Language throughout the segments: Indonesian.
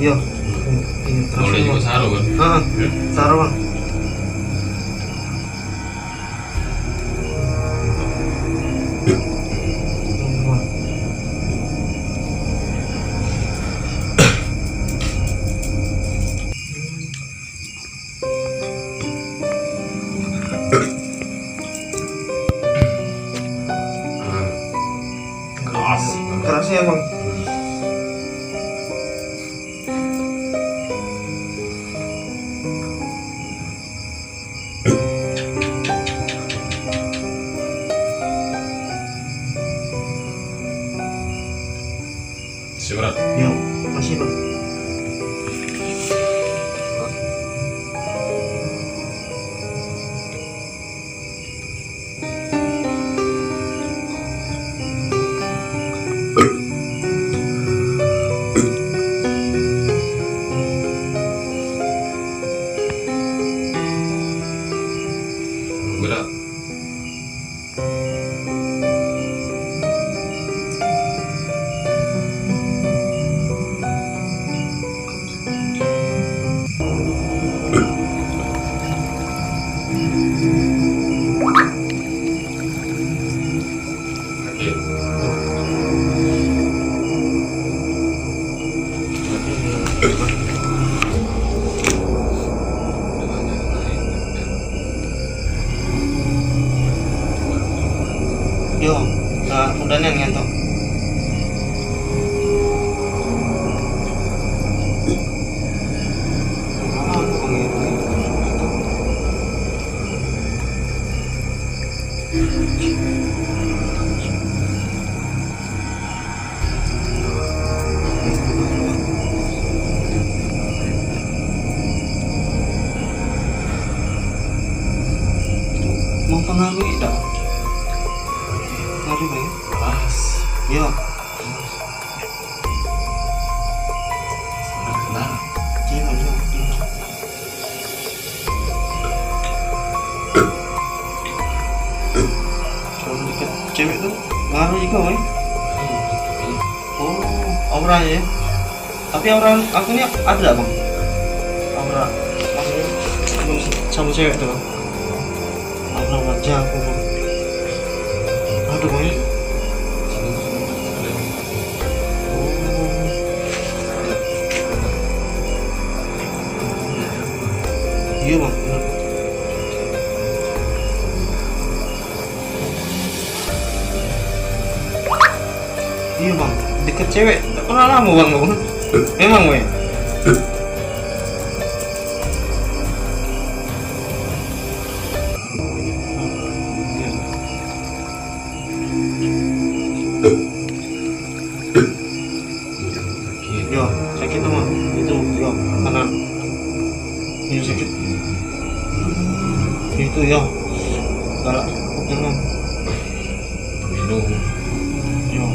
Iya. Ini Boleh juga saro kan? Saro bang. Keras. Kerasnya bang. Seberat. Iya, masih bang. Berat. Oke. Yo, udah nih ngentok. Mempengaruhi tak? Ngaruh bang? Keras. Yo, Benar. cewek yo. Kalau deket cewek tuh ngaruh juga bang. Oh, auranya ya. Tapi aura aku ini ada bang. Aura maksudnya sama cewek tuh bang. Aura wajah aku bang. Aduh bang. Iya bang. Iya bang, deket cewek tak pernah lama bang, bang. Memang bang. Yo, sakit tuh bang. Itu yo kanan. Ini sakit. Itu yo. Galak. Oke bang. Minum. Yo.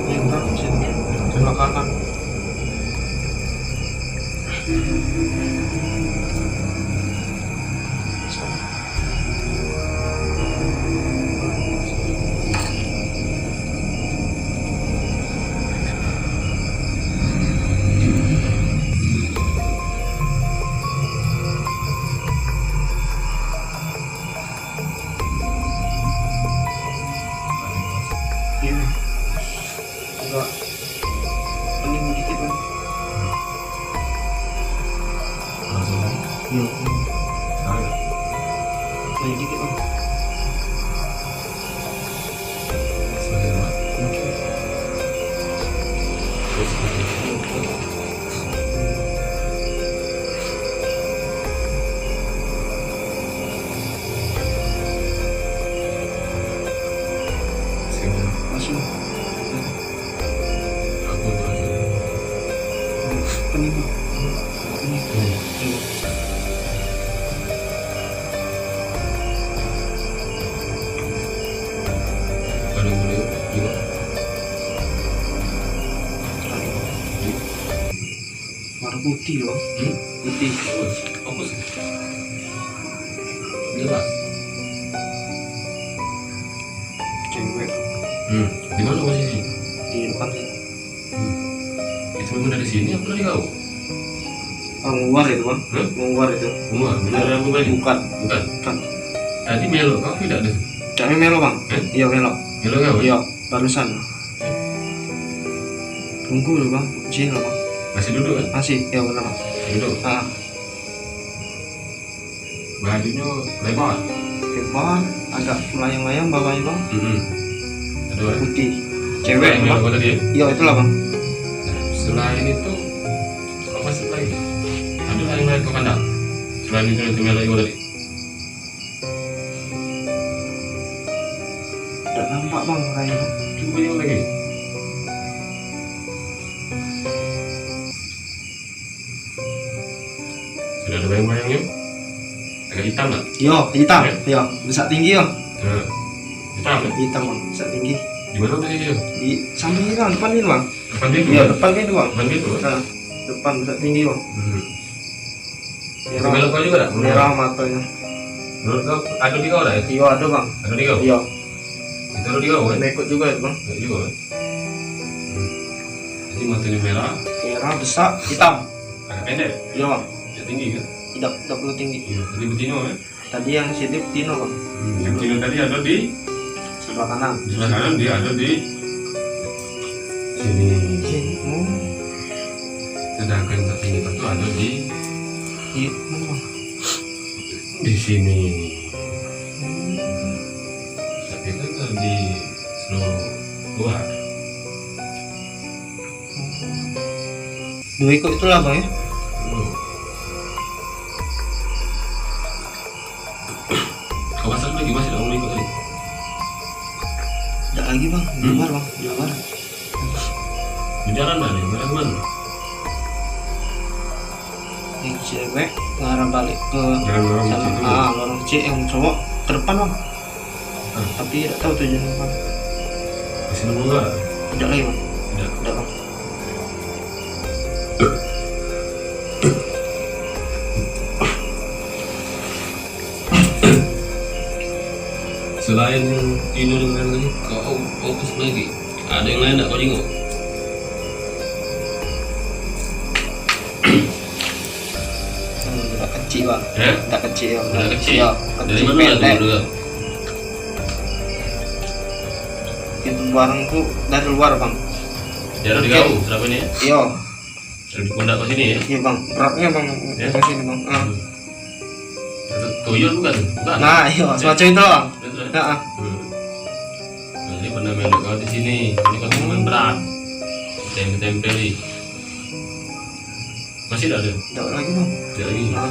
Ini benar sini. Sebelah kanan. Ini agak pening dikit bang. Langsung. Iya, Sekarang. pening dikit bang. Sebagai buat. Oke. Terus. Masih bang. Aku lagi. Pening bang. Pening. Iya, bang. Ada boleh juga. Warna putih loh. Putih. Apa sih? Jelas. Cewek Di mana posisi? di depan sih. Itu memang dari sini apa dari kau? Menguar itu bang. Menguar itu. Semua, benar aku balik. Bukan. Bukan. Kan. Tadi melo kau tidak ada. Kami melo bang. Iya melo. Melo kau? Iya barusan. Tunggu dulu bang. Cih lah bang. Masih duduk kan? Masih. Ya benar bang. Masih duduk. Bajunya lebar. Lebar. Agak melayang-layang bawahnya bang. Ada orang. Putih. Cewek Yang bang. melo tadi ya? Iya itulah bang. Nah, selain itu apa sih lagi? Ada yang lain kau pandang? Selain itu melo itu tadi. Tidak nampak bang kayaknya. Coba yang lagi. Sudah ada bayang-bayangnya? Agak hitam tak? Iya hitam. Ya? Iya besar tinggi bang. Nah, hitam kan? Hitam bang. Besar tinggi. Di mana tadi dia? Di samping ini bang. Depan ini bang. Depan pintu? Iya depan pintu bang. Depan pintu kan? Nah, depan besar tinggi bang. Itu melo kau juga tak? Merah matanya. Menurut kau ada di kau tak? Iya ada bang. Ada di kau? Iya. Itu ada di kau kan? Mekot juga itu bang. Ada juga kan? Jadi matanya merah, Merah besar hitam. agak pendek, Iya bang. ya tinggi kan? Tidak perlu tinggi. Iya, tadi betina kan? Tadi yang situ Tino bang. Yang betina tadi ada di Sebelah kanan. sebelah kanan, dia ada di sini. Sedangkan yang satunya itu ada di Iya mana bang? sini. Tapi kan di seluruh luar. Dua ikut itulah bang ya. Kau pasal lagi masih tak mau ikut tadi? Tidak lagi bang. Di luar bang. Di luar. Berjalan tadi, berjalan mana? Yang cewek ngarah balik ke Jangan orang sana. situ. Lorong C yang cowok ke depan bang. Tapi tidak tahu tujuan bang. Masih nunggu enggak? Tidak lagi bang. Tidak. Tidak bang. Selain tidur dengan lagi, kau fokus lagi. Ada yang lain tak kau jenguk? Tidak kecil bang. Eh? Tidak kecil. Udah kecil. Iya, Dari kecil mana pendek. dulu? Itu barang tuh dari luar bang. Jarak di kau, berapa ini? Iya. Dari di pundak kau sini ya? Iya bang. Beratnya bang. Ya? Ke sini bang. Tuyul bukan? Bukan. Nah iya semacam itu bang. Betul. Nah, Jadi pernah main kau di sini. Ini kan main berat. Tempeli. Masih tak ada? tidak lagi bang. Tidak lagi. Nah.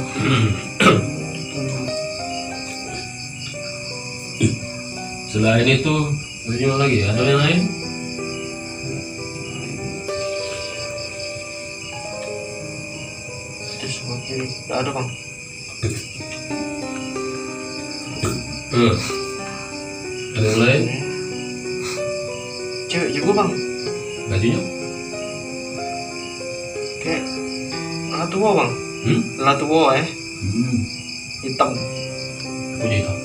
Selain itu, ada lagi? Ada yang lain? Itu sebelah kiri. Tidak ada bang. Ada yang lain? Cewek juga bang. Bajunya? Kayak tua bang. Tua hitam Baju hitam.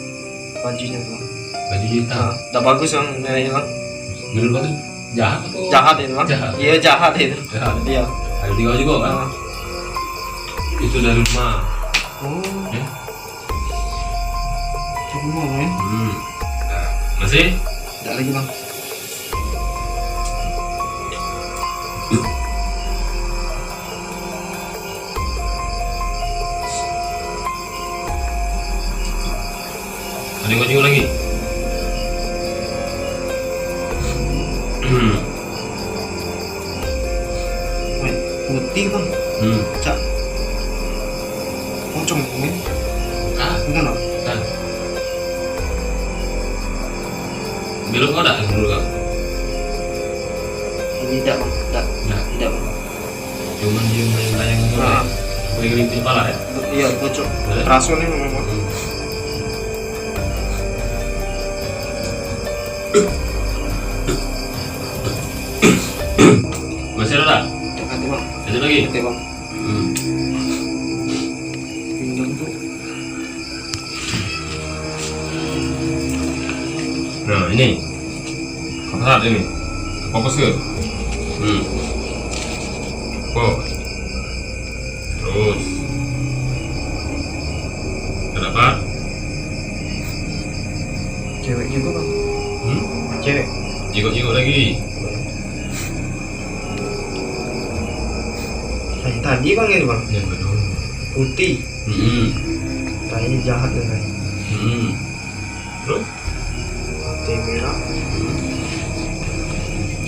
bajunya tuh bang. Bajunya hitam. Nah, udah bagus bang nilainya bang. Menurut kau tuh jahat atau? Jahat itu bang. Jahat. Iya jahat itu. Jahat. Iya. Ada tiga juga kan? Nah. Itu dari rumah. Oh. Ya? Itu rumah bang ya. Nah, masih? Tidak lagi bang. Ada yang baju lagi? Wait, putih bang. Cak. Pocong bang ya. Ah, Bukan bang. kan. Belok kau tak menurut kau? Ini tidak bang. Tidak. Nah, Tidak bang. cuman dia main-main gitu Nah. ya. Kering di kepala ya? Iya pocong. Boleh? Rasul ini memang bang. Masih ada tak? Tidak ada bang. Ada lagi? Oke bang. Pinggang tuh ini. Apa saat ini? Fokus ke. Kok. Terus. Kenapa? Cewek juga bang. Cewek. Jikut-jikut lagi. Kayak tadi bang ini bang. Ya betul. Putih. Kayaknya jahat ya kan. Terus? Putih merah.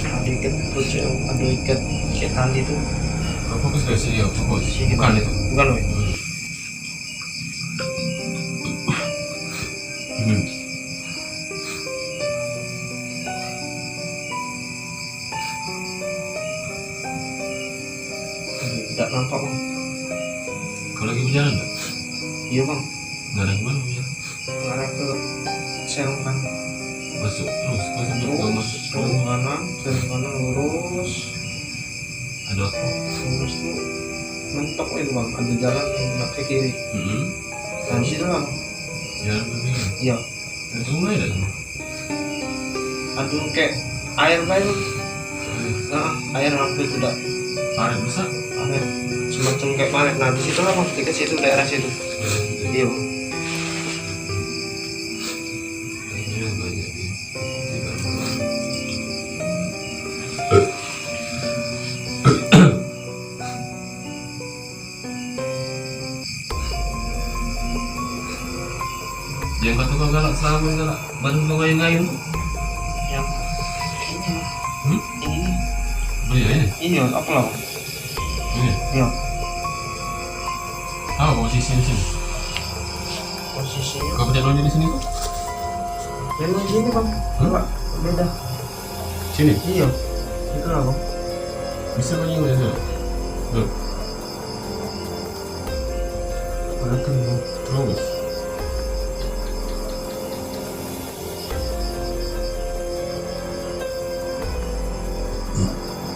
Ada ikat lucu, ada ikat kayak tali tuh. Kau fokus ke sini ya, fokus. Sini, Bukan Bang. itu. Bukan loh. Tidak nampak bang. Kau lagi berjalan nggak? Iya bang. Nggak ada kemana berjalan? Mengarah ke serong kan. Masuk terus. Kau sambil kau masuk. Serong kanan lurus. Ada apa? Lurus tuh mentok itu bang. Ada jalan nak ke kiri. Nah di situ lah bang. Jalan ke kiri. Iya. Ada sungai ada sana. Aduh kayak air bayu. Nah air hampir tidak. Parit besar. Air semacam kayak parit. Nah di situ lah bang. Dekat situ daerah situ. Iya. Bang. Ini banyak dia. Yang kata kau galak selama galak baru kau ngain-ngain tuh. Yang ini. Beli ini. Iya apa lah bang? Ini. Iya. Tahu posisi di sini. Posisinya. Kau pencet di sini tuh. Memang gini bang. Enggak beda. Sini. Iya. Itu lah bang. Bisa kau nyinggung ya. Tuh. Mana tuh bang? Terus.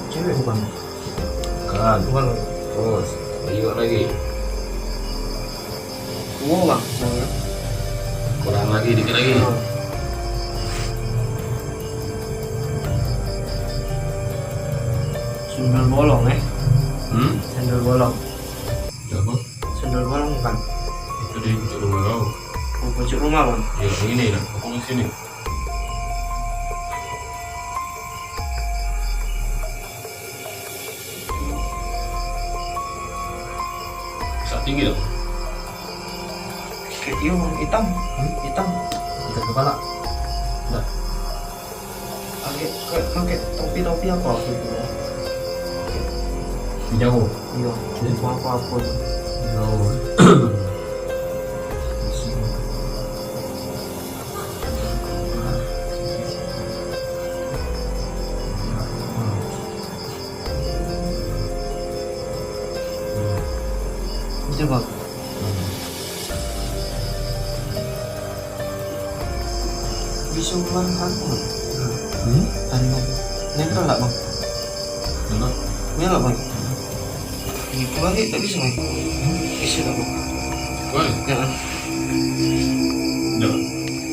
Cewek bukan? Kan. Bukan bang. Terus. Juga lagi. Wow bang. Kurang lagi, dikit lagi. Sundel bolong Sundel bolong. Apa? Sundel bolong bukan? Itu di rumah kau. Oh, pojok rumah bang. Ya, yang ini lah. Aku di sini. Bisa tinggi dong. Kayak iya bang. Hitam. Hitam. Ikat kepala. Nah, Agak kayak topi apa gitu. jauh. Iya. Apa tuh. Jauh. Itu bang. Bisa keluar harimau. Harimau. Nempel nggak bang? Enak. Iya nggak bang? Gitu lagi tak bisa bang? Bisa nggak bang? Boleh. Ya. Enggak.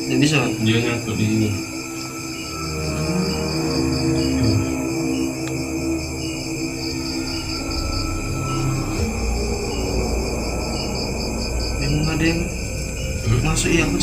Tidak bisa bang? Dia nyangkut di sini. Memang ada yang masuk ya aku